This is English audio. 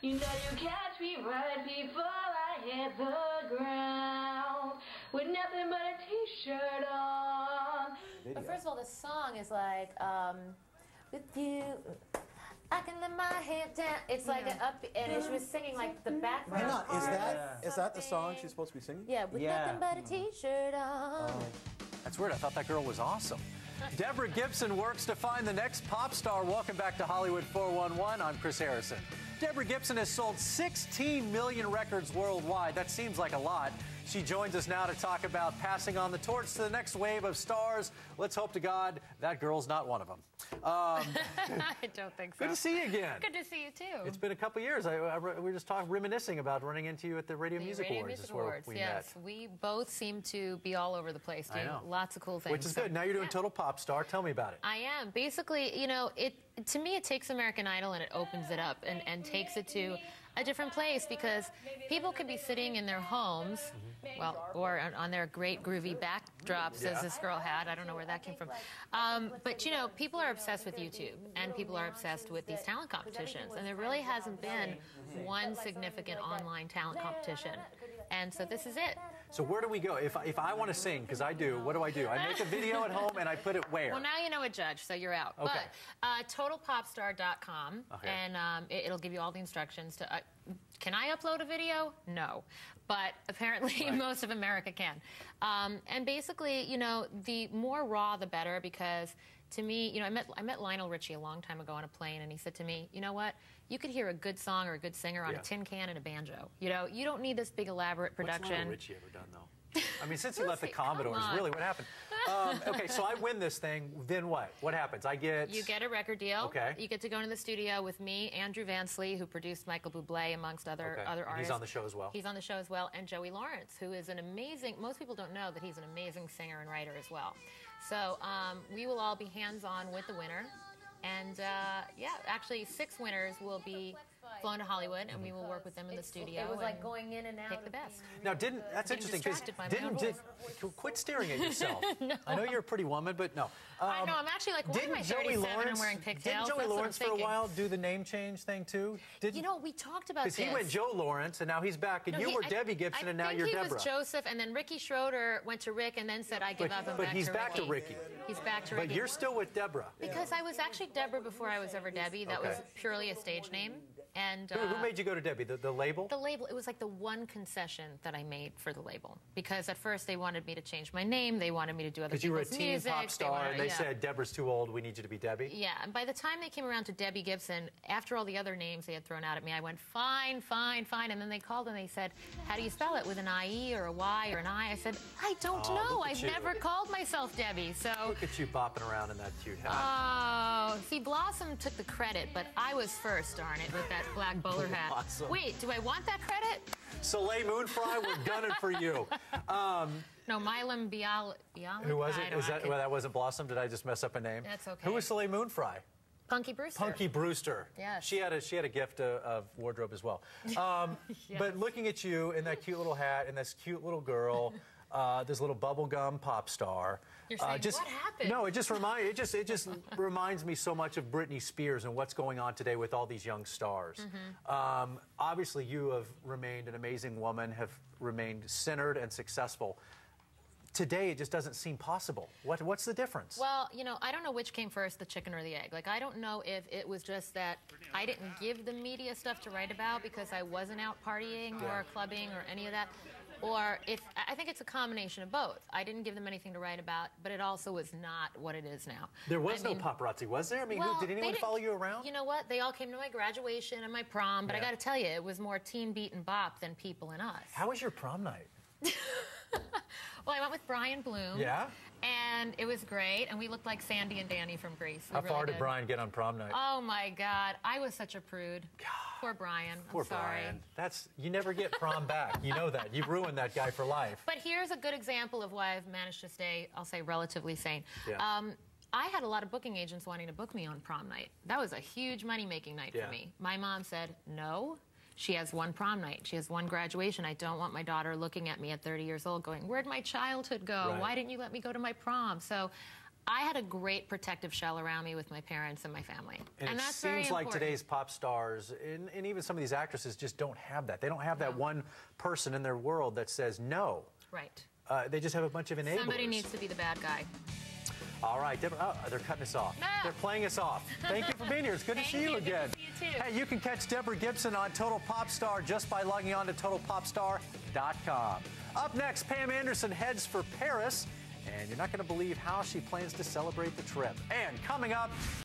You know you catch me right before I hit the ground with nothing but a t-shirt on. But first of all, the song is like, with you, I can let my head down. It's like an up, and she was singing like the background. Hang on, is that the song she's supposed to be singing? Yeah, with nothing but a t-shirt on. That's weird. I thought that girl was awesome. Deborah Gibson works to find the next pop star. Welcome back to Hollywood 411. I'm Chris Harrison. Deborah Gibson has sold 16 million records worldwide. That seems like a lot. She joins us now to talk about passing on the torch to the next wave of stars. Let's hope to God that girl's not one of them. I don't think so. Good to see you again. Good to see you, too. It's been a couple years. We were just reminiscing about running into you at the Radio Music Awards. Music Awards, yes. Met. We both seem to be all over the place, doing lots of cool things. Which is good. Now you're doing Total Pop Star. Tell me about it. I am. Basically, you know, to me, it takes American Idol and it opens it up and takes it to a different place, because people could be sitting in their homes, well, or on their great groovy backdrops, as this girl had. I don't know where that came from. But, you know, people are obsessed with YouTube, and people are obsessed with these talent competitions, and there really hasn't been one significant online talent competition. And so this is it. So where do we go? If I want to sing, because I do, what do? I make a video at home and I put it where? Well, now you know a judge, so you're out. Okay. But totalpopstar.com, and it'll give you all the instructions to... can I upload a video? No. But apparently most of America can. And basically, you know, the more raw, the better, because to me, you know, I met Lionel Richie a long time ago on a plane, and he said to me, you know what? You could hear a good song or a good singer on a tin can and a banjo. You know, you don't need this big elaborate production. What's Lionel Richie ever done, though? I mean, since he left the Commodores, really, what happened? Okay, so I win this thing, then what? What happens? You get a record deal. Okay. You get to go into the studio with me, Andrew Vansley, who produced Michael Bublé, amongst other artists. He's on the show as well. He's on the show as well, and Joey Lawrence, who is an amazing, most people don't know that he's an amazing singer and writer as well. So we will all be hands-on with the winner. And, yeah, actually 6 winners will be flown to Hollywood, and we will work with them in the studio. It was like going in and out. Pick the best. Now, that's interesting, because quit staring at yourself. No. I know you're a pretty woman, but no. I know, I'm actually like, why am I 37 and wearing pigtails? Didn't Joey Lawrence for a while do the name change thing, too? You know, we talked about this. Because he went Joe Lawrence, and now he's back, and you were Debbie Gibson, and now you're Deborah. he was Joseph, and then Ricky Schroeder went to Rick, and then said, I give up, and But he's back to Ricky. He's back to Ricky. But you're still with Deborah. Because I was actually Deborah before I was ever Debbie. That was purely a stage name. And who made you go to Debbie? The label? The label. It was like the one concession that I made for the label. Because at first they wanted me to change my name. They wanted me to do other people's music. Because you were a teen pop star, and they said, Deborah's too old, we need you to be Debbie? Yeah, and by the time they came around to Debbie Gibson, after all the other names they had thrown out at me, I went, fine, fine, fine. And then they called and they said, how do you spell it? With an I-E or a Y or an I? I said, I don't know. I've never called myself Debbie, so... Look at you bopping around in that cute hat. Oh, see, Blossom took the credit, but I was first, darn it, with that black bowler hat. Blossom. Wait, do I want that credit? Soleil Moonfry, we're gunning for you. No, Milam Bialik. Who was it? That wasn't Blossom? Did I just mess up a name? That's okay. Who was Soleil Moonfry? Punky Brewster. Punky Brewster. Yes. She had a gift of wardrobe as well. Yes. But looking at you in that cute little hat and this cute little girl, this little bubblegum pop star. You're saying, what happened? No, it just reminds me so much of Britney Spears and what's going on today with all these young stars. Obviously, you have remained an amazing woman, have remained centered and successful. Today, it just doesn't seem possible. What's the difference? Well, you know, I don't know which came first, the chicken or the egg. Like, I don't know if it was just that I didn't give the media stuff to write about because I wasn't out partying or clubbing or any of that. Or if I think it's a combination of both. I didn't give them anything to write about, but it also was not what it is now. There was no paparazzi, was there? I mean, did anyone follow you around? You know what? They all came to my graduation and my prom, but I got to tell you, it was more Teen Beat and Bop than People and Us. How was your prom night? Well, I went with Brian Bloom. Yeah? And it was great, and we looked like Sandy and Danny from Grease. How far did Brian get on prom night? Oh, my God. I was such a prude. God. Poor Brian. Poor Brian. You never get prom back. You know that. You've ruined that guy for life. But here's a good example of why I've managed to stay, I'll say, relatively sane. Yeah. I had a lot of booking agents wanting to book me on prom night. That was a huge money-making night for me. My mom said, no. She has one prom night. She has one graduation. I don't want my daughter looking at me at 30 years old going, where'd my childhood go? Why didn't you let me go to my prom? So I had a great protective shell around me with my parents and my family. And it that's very seems like important. today's pop stars, and even some of these actresses, just don't have that. They don't have that one person in their world that says no. Right. They just have a bunch of enablers. Somebody needs to be the bad guy. All right, Deborah, they're cutting us off. No. They're playing us off. Thank you for being here. It's good to see you again. Good to see you too. Hey, you can catch Deborah Gibson on Total Pop Star just by logging on to TotalPopStar.com. Up next, Pam Anderson heads for Paris, and you're not going to believe how she plans to celebrate the trip. And coming up,